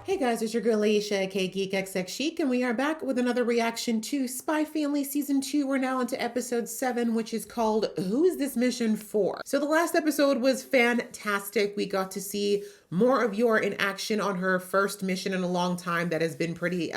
Hey guys, it's your girl Aisha, aka Geek XX Chic, and we are back with another reaction to Spy Family Season 2. We're now into episode 7, which is called Who Is This Mission For? So the last episode was fantastic. We got to see more of Yor in action on her first mission in a long time that has been pretty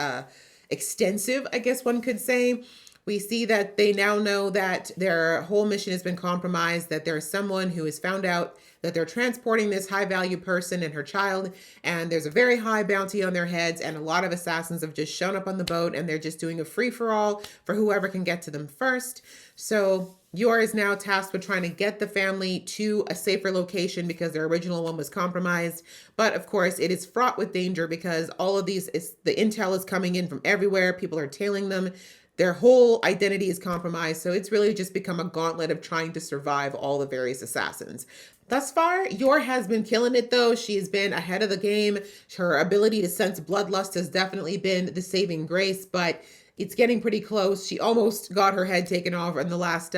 extensive, I guess one could say. We see that they now know that their whole mission has been compromised, that there's someone who has found out that they're transporting this high value person and her child, and there's a very high bounty on their heads, and a lot of assassins have just shown up on the boat, and they're just doing a free-for-all for whoever can get to them first. So Yor is now tasked with trying to get the family to a safer location because their original one was compromised. But of course, it is fraught with danger because all of these, the intel is coming in from everywhere. People are tailing them. Their whole identity is compromised, so it's really just become a gauntlet of trying to survive all the various assassins. Thus far, Yor has been killing it though. She's been ahead of the game. Her ability to sense bloodlust has definitely been the saving grace, but it's getting pretty close. She almost got her head taken off in her last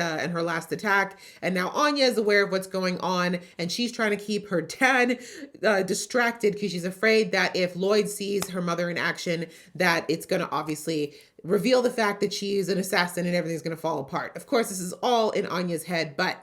attack, and now Anya is aware of what's going on, and she's trying to keep her dad distracted because she's afraid that if Lloyd sees her mother in action, that it's going to obviously reveal the fact that she's an assassin and everything's going to fall apart. Of course, this is all in Anya's head, but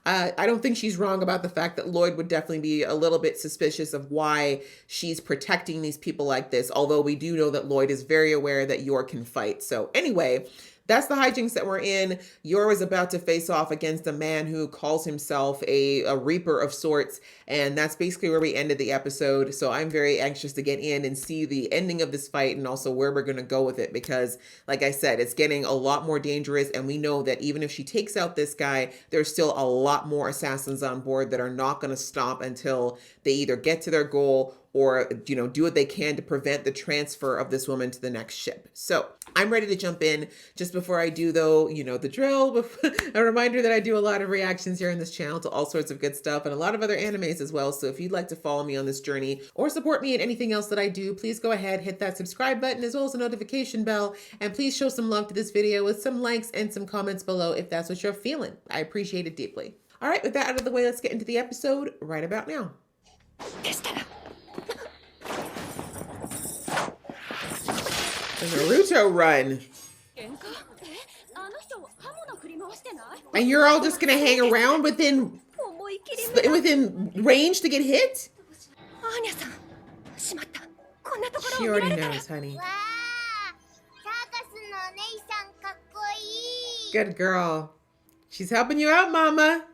I don't think she's wrong about the fact that Lloyd would definitely be a little bit suspicious of why she's protecting these people like this, although we do know that Lloyd is very aware that Yor can fight. So anyway, that's the hijinks that we're in. Yor is about to face off against a man who calls himself a reaper of sorts, and that's basically where we ended the episode. So I'm very anxious to get in and see the ending of this fight and also where we're going to go with it because, like I said, it's getting a lot more dangerous, and we know that even if she takes out this guy, there's still a lot more assassins on board that are not going to stop until they either get to their goal or, you know, do what they can to prevent the transfer of this woman to the next ship. So I'm ready to jump in. Just before I do, though, you know the drill. A reminder that I do a lot of reactions here on this channel to all sorts of good stuff and a lot of other animes as well. So if you'd like to follow me on this journey or support me in anything else that I do, please go ahead, hit that subscribe button as well as the notification bell. And please show some love to this video with some likes and some comments below if that's what you're feeling. I appreciate it deeply. All right, with that out of the way, let's get into the episode right about now. The Naruto run. And you're all just gonna hang around within range to get hit? She already knows, honey. Good girl. She's helping you out, mama.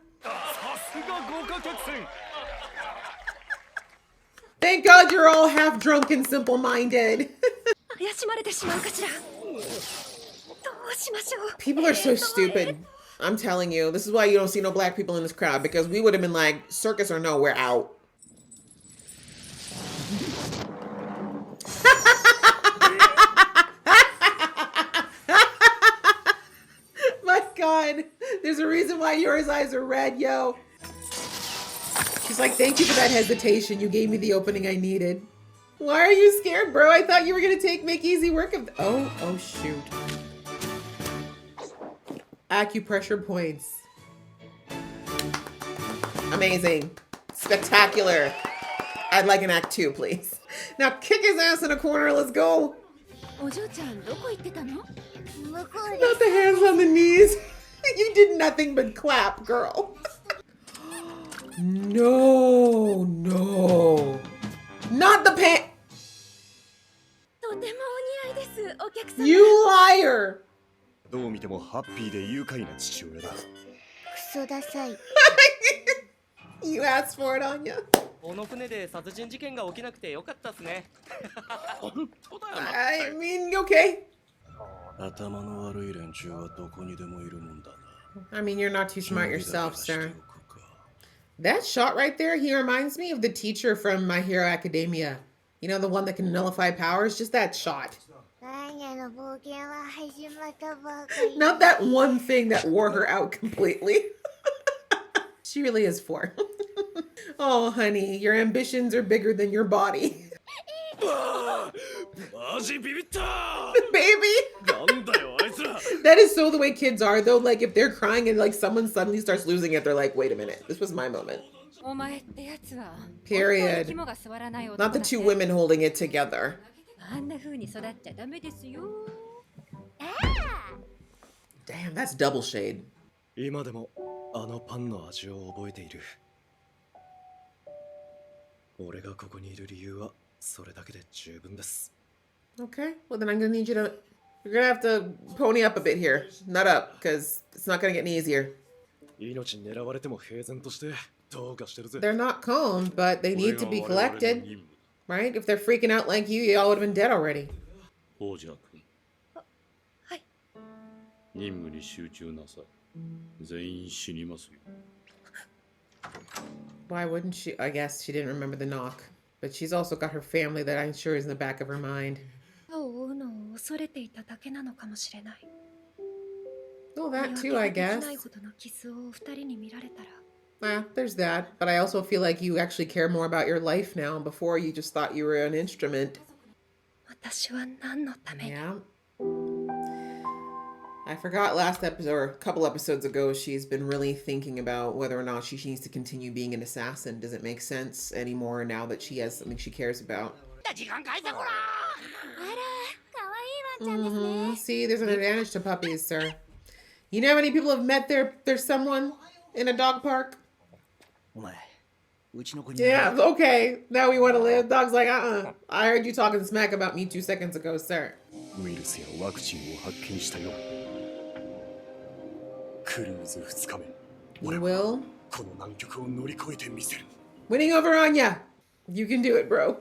Thank God you're all half drunk and simple-minded. People are so stupid. I'm telling you. This is why you don't see no black people in this crowd, because we would have been like, circus or no, we're out. My God. There's a reason why Yor's eyes are red, yo. She's like, thank you for that hesitation. You gave me the opening I needed. Why are you scared, bro? I thought you were gonna make easy work of. Oh shoot. Acupressure points. Amazing. Spectacular. I'd like an act 2, please. Now kick his ass in a corner. Let's go. Not the hands on the knees. You did nothing but clap, girl. No. Not the pants. You liar. You asked for it, Anya. I mean, okay. I mean, you're not too smart yourself, sir. That shot right there, he reminds me of the teacher from My Hero Academia. You know, the one that can nullify powers? Just that shot. Not that one thing that wore her out completely. She really is 4. Oh, honey, your ambitions are bigger than your body. Baby. That is so the way kids are, though. Like, if they're crying and like someone suddenly starts losing it, they're like, wait a minute, this was my moment. Period. Not the two women holding it together. Damn, that's double shade. 今でもあのパンの味を覚えている。俺がここにいる理由はそれだけで十分です。 Okay, well then I'm gonna need you to, you're gonna have to pony up a bit here. Nut up, because it's not gonna get any easier. 命狙われても平然としてどうかしてるぜ。 They're not calm, but they need to be collected, right? If they're freaking out like you all would have been dead already. 王者君。はい。任務に集中なさい。全員死にますよ。 Why wouldn't she? I guess she didn't remember the knock. But she's also got her family that I'm sure is in the back of her mind. を追うのを恐れていただけなのかもしれない。 Well, that too, I 言い訳 guess. できないほどの傷をお二人に見られたら。 There's that. But I also feel like you actually care more about your life now. Before, you just thought you were an instrument. 私は何のために。 Yeah. I forgot last episode, or a couple episodes ago, she's been really thinking about whether or not she needs to continue being an assassin. Does it make sense anymore now that she has something she cares about? See, there's an advantage to puppies, sir. You know how many people have met their someone in a dog park? Yeah, okay. Now we want to live. Dog's like, I heard you talking smack about me 2 seconds ago, sir. ウイルスやワクチンを発見したよ。クルーズ2日目。 You will? この難局を乗り越えてみせる。 Winning over Anya. You can do it, bro.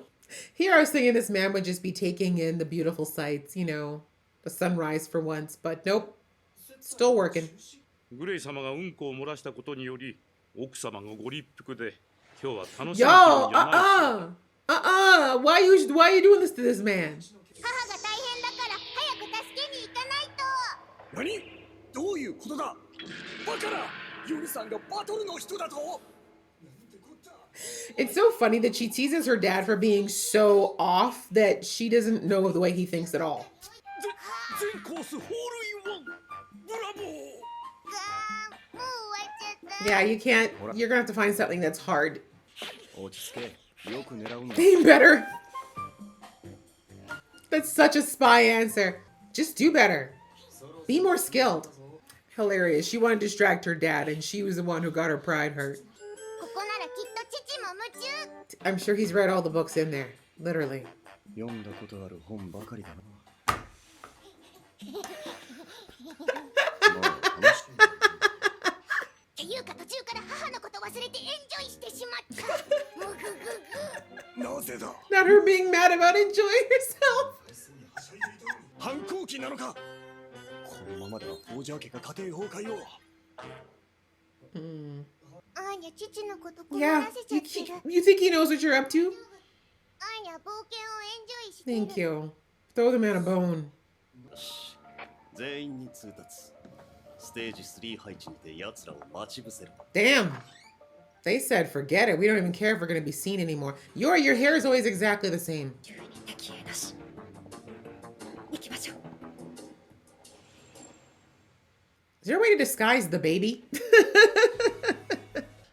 Here I was thinking this man would just be taking in the beautiful sights, you know, the sunrise for once, but nope. Still working. グレイ様がうんこを漏らしたことにより、奥様がご立腹で、今日は楽しみ Yo, じゃない。why you doing this to this man? 母が大変だから早く助けに行かないと。何？どういうことだ？バカな！ユミさんがバトルの人だと？ It's so funny that she teases her dad for being so off that she doesn't know the way he thinks at all. 全コースホールインワン！ブラボー！もう終わっちゃった。 Yeah, you can't. You're gonna have to find something that's hard. 落ち着け。よく狙うんだ。 Be better. That's such a spy answer. Just do better. Be more skilled. Hilarious. She wanted to distract her dad, and she was the one who got her pride hurt. ここならきっと父も夢中。 I'm sure he's read all the books in there. Literally. 読んだことある本ばかりだな。っていうか途中から母のこと忘れてエンジョイしてしまった。むぐぐぐ。なぜだ？ Not her being mad about enjoying herself. 反抗期なのか？このままではフォージャー家が家庭崩壊を。アーニャ父のこと困 Yeah. らせちゃってる。 You think he knows what you're up to? アーニャ冒険をエンジョイしてる。 Thank you. Throw the man a bone. 全員に通達。ステージ3配置にて奴らを待ち伏せる。 Damn. They said, forget it. We don't even care if we're going to be seen anymore. Your hair is always exactly the same. 急に敵へなし。行きましょう。 Is there a way to disguise the baby?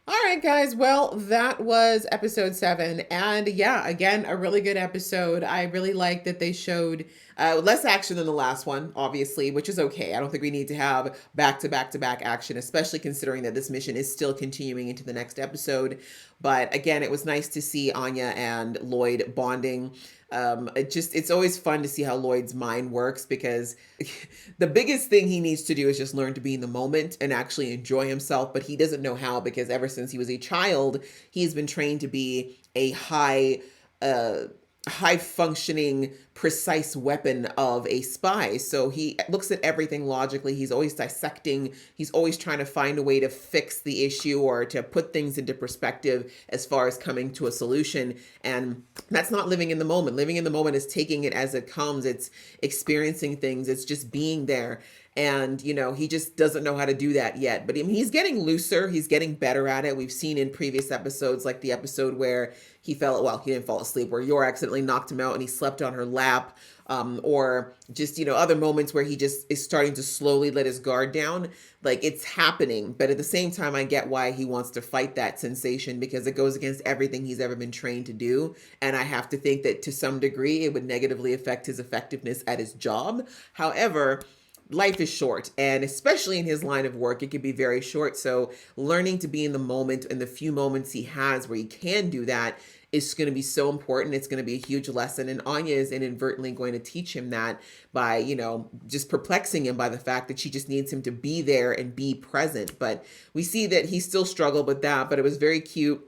All right, guys. Well, that was episode 7. And yeah, again, a really good episode. I really like that they showed less action than the last one, obviously, which is okay. I don't think we need to have back-to-back-to-back action, especially considering that this mission is still continuing into the next episode. But again, it was nice to see Anya and Lloyd bonding. It's always fun to see how Lloyd's mind works, because the biggest thing he needs to do is just learn to be in the moment and actually enjoy himself. But he doesn't know how, because ever since he was a child, he's been trained to be a high functioning, precise weapon of a spy. So he looks at everything logically. He's always dissecting. He's always trying to find a way to fix the issue or to put things into perspective as far as coming to a solution. And that's not living in the moment. Living in the moment is taking it as it comes. It's experiencing things. It's just being there. And, you know, he just doesn't know how to do that yet. But I mean, he's getting looser. He's getting better at it. We've seen in previous episodes, like the episode where he didn't fall asleep, where Yor accidentally knocked him out and he slept on her lap. lap, or just, other moments where he just is starting to slowly let his guard down. Like, it's happening, but at the same time, I get why he wants to fight that sensation, because it goes against everything he's ever been trained to do. And I have to think that to some degree, it would negatively affect his effectiveness at his job. However, life is short, and especially in his line of work, it can be very short. So learning to be in the moment, and the few moments he has where he can do that, is going to be so important. It's going to be a huge lesson. And Anya is inadvertently going to teach him that by, just perplexing him by the fact that she just needs him to be there and be present. But we see that he still struggled with that, but it was very cute.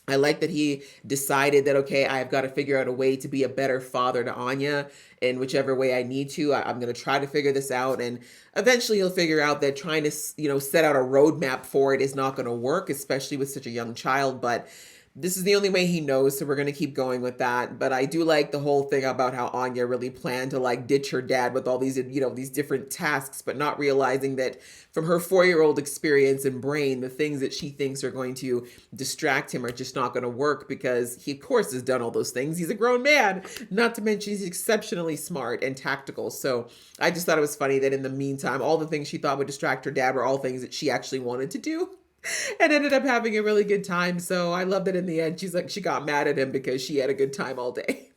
I like that he decided that, okay, I've got to figure out a way to be a better father to Anya in whichever way I need to. I'm going to try to figure this out. And eventually he'll figure out that trying to, set out a roadmap for it is not going to work, especially with such a young child. But this is the only way he knows, so we're going to keep going with that. But I do like the whole thing about how Anya really planned to ditch her dad with all these, these different tasks, but not realizing that from her 4-year-old experience and brain, the things that she thinks are going to distract him are just not going to work, because he, of course, has done all those things. He's a grown man, not to mention he's exceptionally smart and tactical. So I just thought it was funny that in the meantime, all the things she thought would distract her dad were all things that she actually wanted to do, and ended up having a really good time. So I love that in the end, she got mad at him because she had a good time all day.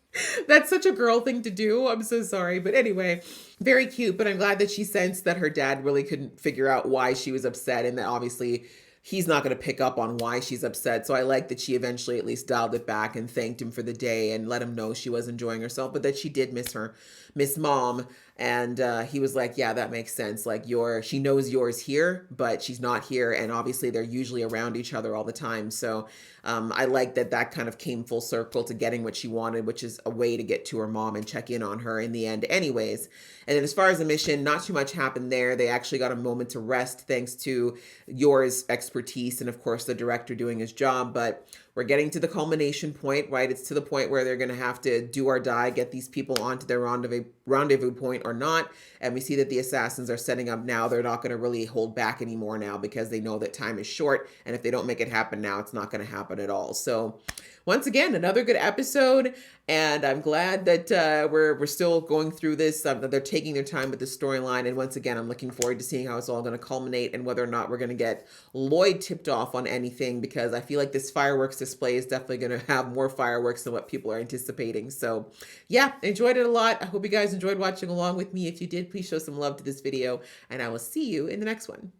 That's such a girl thing to do. I'm so sorry. But anyway, very cute. But I'm glad that she sensed that her dad really couldn't figure out why she was upset, and that obviously he's not going to pick up on why she's upset. So I like that she eventually at least dialed it back and thanked him for the day and let him know she was enjoying herself, but that she did miss mom. And he was like, yeah, that makes sense. Like, she knows yours here, but she's not here. And obviously they're usually around each other all the time. So I like that kind of came full circle to getting what she wanted, which is a way to get to her mom and check in on her in the end anyways. And then as far as the mission, not too much happened there. They actually got a moment to rest thanks to Yor's expertise and, of course, the director doing his job. But we're getting to the culmination point, right? It's to the point where they're going to have to do or die, get these people onto their rendezvous point or not. And we see that the assassins are setting up now. They're not going to really hold back anymore now, because they know that time is short. And if they don't make it happen now, it's not going to happen at all. So once again, another good episode. And I'm glad that we're still going through this, that they're taking their time with the storyline. And once again, I'm looking forward to seeing how it's all going to culminate and whether or not we're going to get Lloyd tipped off on anything, because I feel like this fireworks display is definitely going to have more fireworks than what people are anticipating. So yeah, enjoyed it a lot. I hope you guys enjoyed watching along with me. If you did, please show some love to this video, and I will see you in the next one.